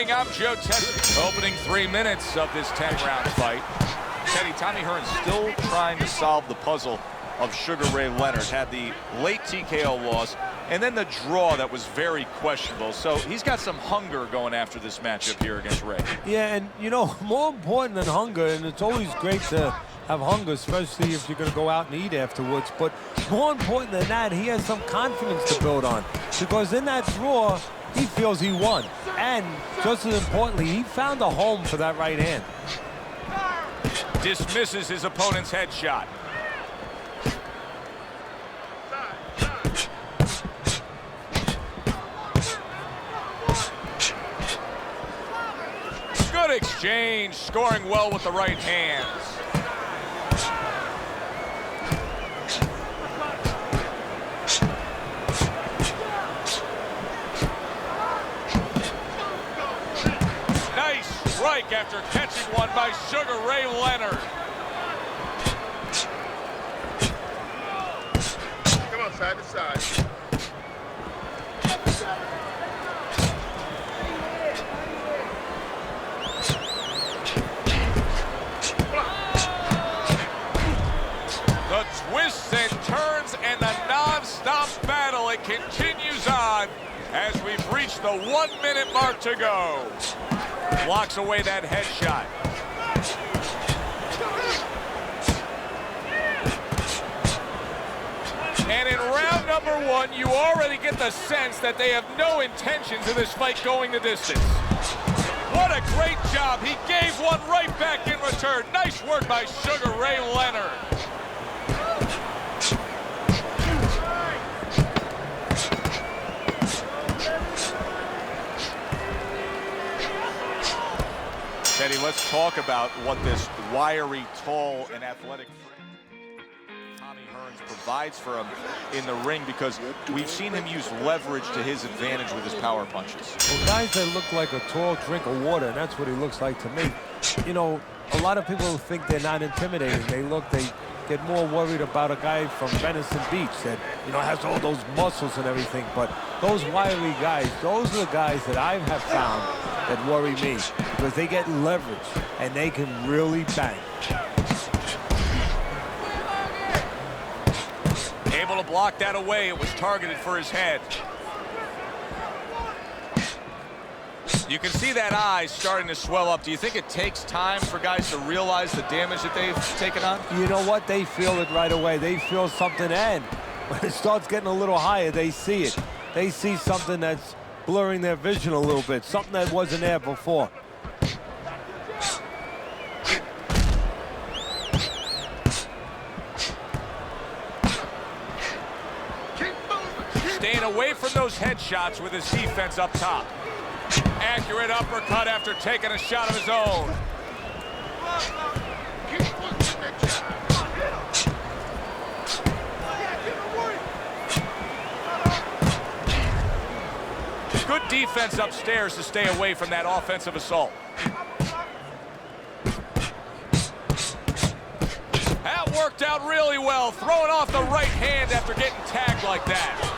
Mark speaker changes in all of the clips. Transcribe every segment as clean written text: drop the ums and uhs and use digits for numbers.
Speaker 1: Reporting, I'm Joe Tess. Opening 3 minutes of this 10-round fight. Teddy, Tommy Hearns still trying to solve the puzzle of Sugar Ray Leonard. Had the late TKO loss, and then the draw that was very questionable. So he's got some hunger going after this matchup here against Ray.
Speaker 2: Yeah, and you know, more important than hunger, and it's always great to have hunger, especially if you're going to go out and eat afterwards. But more important than that, he has some confidence to build on. Because in that draw, he feels he won. And just as importantly, he found a home for that right hand.
Speaker 1: Dismisses his opponent's headshot. Good exchange, scoring well with the right hands. Nice strike after catching one by Sugar Ray Leonard.
Speaker 3: Come on, side to side.
Speaker 1: The twists and turns and the non-stop battle, it continues on as we've reached the 1 minute mark to go. Blocks away that headshot. And in round number 1, you already get the sense that they have no intentions of this fight going the distance. What a great job. He gave one right back in return. Nice work by Sugar Ray Leonard. Teddy, let's talk about what this wiry, tall, and athletic Tommy Hearns provides for him in the ring, because we've seen him use leverage to his advantage with his power punches.
Speaker 2: Well, guys that look like a tall drink of water, and that's what he looks like to me. You know, a lot of people think they're not intimidating. They get more worried about a guy from Venice Beach that, you know, has all those muscles and everything. But those wiry guys, those are the guys that I have found that worry me, because they get leverage and they can really bang.
Speaker 1: Able to block that away. It was targeted for his head. You can see that eye starting to swell up. Do you think it takes time for guys to realize the damage that they've taken on?
Speaker 2: You know what? They feel it right away. They feel something, and when it starts getting a little higher, they see it. They see something that's blurring their vision a little bit, something that wasn't there before.
Speaker 1: Staying away from those headshots with his defense up top. Accurate uppercut after taking a shot of his own. Good defense upstairs to stay away from that offensive assault. That worked out really well, throwing off the right hand after getting tagged like that.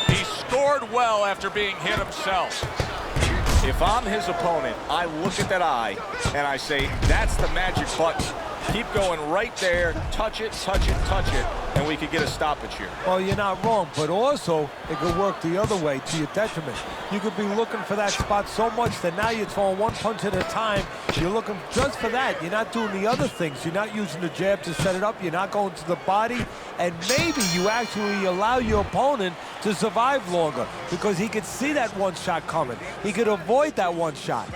Speaker 1: He scored well after being hit himself. If I'm his opponent, I look at that eye and I say, that's the magic button. Keep going right there, touch it, touch it, touch it, and we could get a stoppage here.
Speaker 2: Well, you're not wrong, but also it could work the other way to your detriment. You could be looking for that spot so much that now you're throwing one punch at a time. You're looking just for that. You're not doing the other things. You're not using the jab to set it up. You're not going to the body. And maybe you actually allow your opponent to survive longer, because he could see that one shot coming. He could avoid that one shot.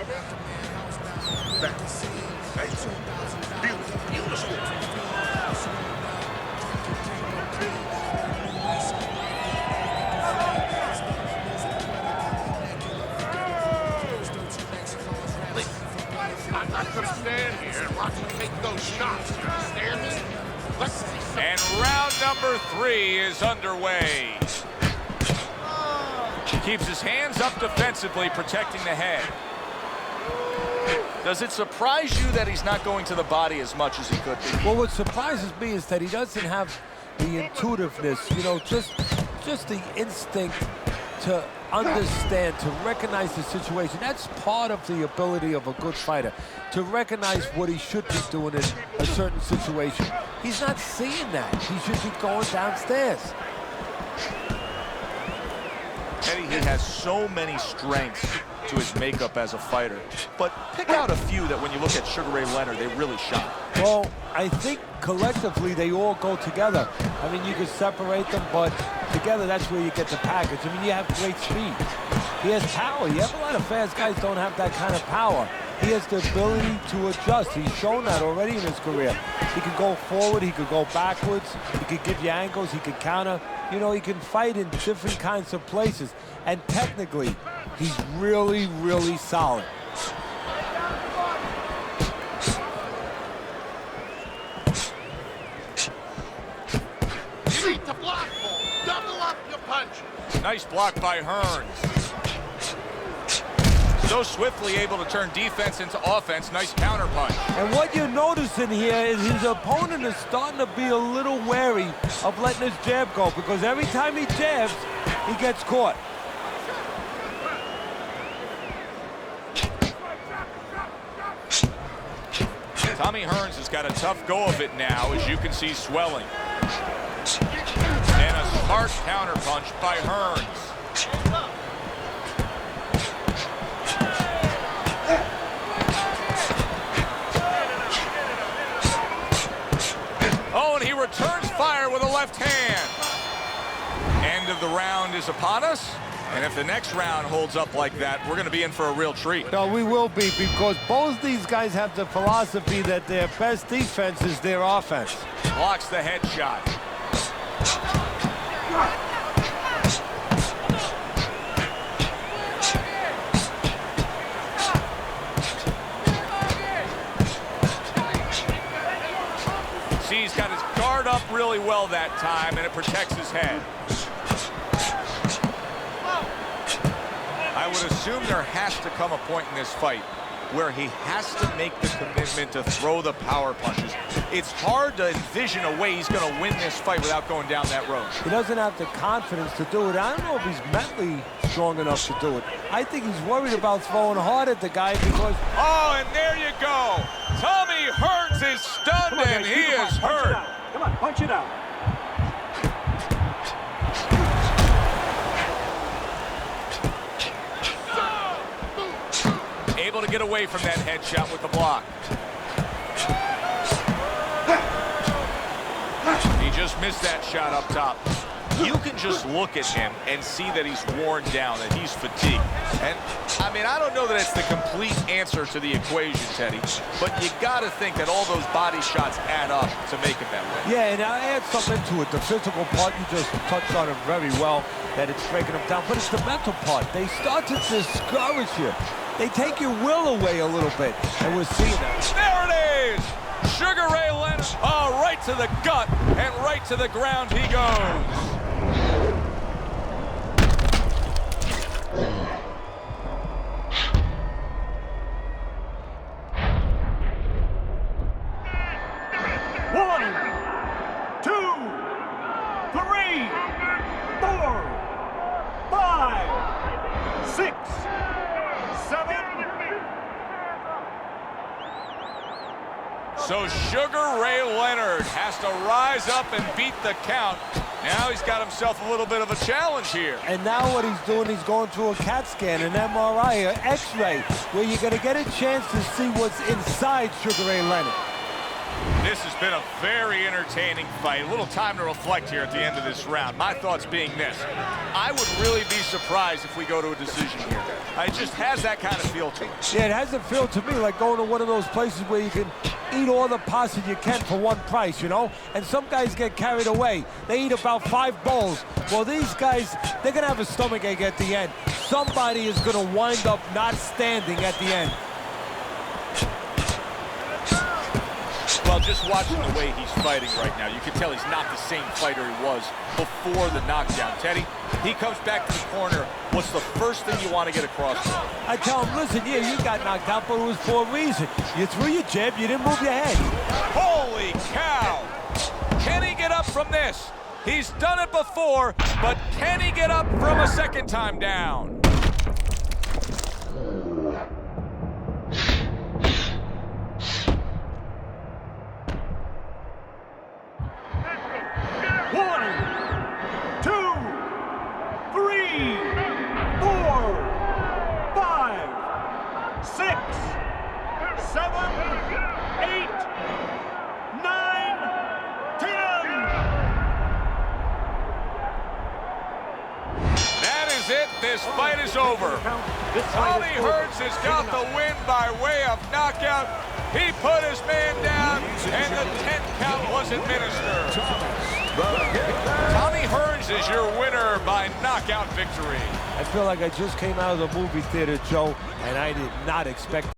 Speaker 3: Stand here and watch you take those shots. You understand me? Let's see some.
Speaker 1: And round number 3 is underway. Keeps his hands up defensively, protecting the head. Does it surprise you that he's not going to the body as much as he could be?
Speaker 2: Well, what surprises me is that he doesn't have the intuitiveness, you know, just the instinct to understand, to recognize the situation. That's part of the ability of a good fighter, to recognize what he should be doing in a certain situation. He's not seeing that. He should be going downstairs.
Speaker 1: Eddie, he has so many strengths to his makeup as a fighter, but pick out a few that when you look at Sugar Ray Leonard, they really shine.
Speaker 2: Well, I think collectively they all go together. I mean, you can separate them, but together that's where you get the package. I mean, you have great speed. He has power. You have a lot of fast guys don't have that kind of power. He has the ability to adjust. He's shown that already in his career. He can go forward, he could go backwards, he could give you angles, he could counter. You know, he can fight in different kinds of places. And technically, he's really, really solid.
Speaker 3: You need to block more. Double up your punches.
Speaker 1: Nice block by Hearns. So swiftly able to turn defense into offense. Nice counter punch.
Speaker 2: And what you're noticing here is his opponent is starting to be a little wary of letting his jab go, because every time he jabs, he gets caught.
Speaker 1: Tommy Hearns has got a tough go of it now, as you can see swelling. And a smart counter punch by Hearns. Oh, and he returns fire with a left hand. End of the round is upon us. And if the next round holds up like that, we're going to be in for a real treat.
Speaker 2: No, we will be, because both these guys have the philosophy that their best defense is their offense.
Speaker 1: Blocks the headshot. See, he's got his guard up really well that time, and it protects his head. I would assume there has to come a point in this fight where he has to make the commitment to throw the power punches. It's hard to envision a way he's going to win this fight without going down that road.
Speaker 2: He doesn't have the confidence to do it. I don't know if he's mentally strong enough to do it. I think he's worried about throwing hard at the guy because...
Speaker 1: Oh, and there you go. Tommy Hearns is stunned, and he is hurt.
Speaker 4: Come on, punch it out.
Speaker 1: Able to get away from that headshot with the block. He just missed that shot up top. You can just look at him and see that he's worn down, that he's fatigued. And, I mean, I don't know that it's the complete answer to the equation, Teddy, but you got to think that all those body shots add up to make it that way.
Speaker 2: Yeah, and I add something to it. The physical part, you just touched on it very well, that it's breaking them down. But it's the mental part. They start to discourage you. They take your will away a little bit, and we're seeing that.
Speaker 1: There it is! Sugar Ray Leonard, right to the gut, and right to the ground he goes.
Speaker 4: One, two, three, 4, 5, 6, 7.
Speaker 1: So Sugar Ray Leonard has to rise up and beat the count. Now he's got himself a little bit of a challenge here.
Speaker 2: And now what he's doing, he's going through a CAT scan, an MRI, an X-ray, where you're going to get a chance to see what's inside Sugar Ray Leonard.
Speaker 1: This has been a very entertaining fight. A little time to reflect here at the end of this round. My thoughts being this: I would really be surprised if we go to a decision here. It just has that kind of feel to it.
Speaker 2: Yeah, it has a feel to me like going to one of those places where you can eat all the pasta you can for one price, you know? And some guys get carried away. They eat about 5 bowls. Well, these guys, they're going to have a stomachache at the end. Somebody is going to wind up not standing at the end.
Speaker 1: Well, just watching the way he's fighting right now, you can tell he's not the same fighter he was before the knockdown. Teddy, he comes back to the corner. What's the first thing you want to get across to him?
Speaker 2: I tell him, listen, yeah, you got knocked out, but it was for a reason. You threw your jab, you didn't move your head.
Speaker 1: Holy cow! Can he get up from this. He's done it before, but can he get up from a second time down?
Speaker 4: One, two, three, four, five, 6, 7, 8, 9, 10.
Speaker 1: That is it. This fight is over. Tommy Hearns has got the win by way of knockout. He put his man down, and the 10 count was administered. Tommy Hearns is your winner by knockout victory.
Speaker 2: I feel like I just came out of the movie theater, Joe, and I did not expect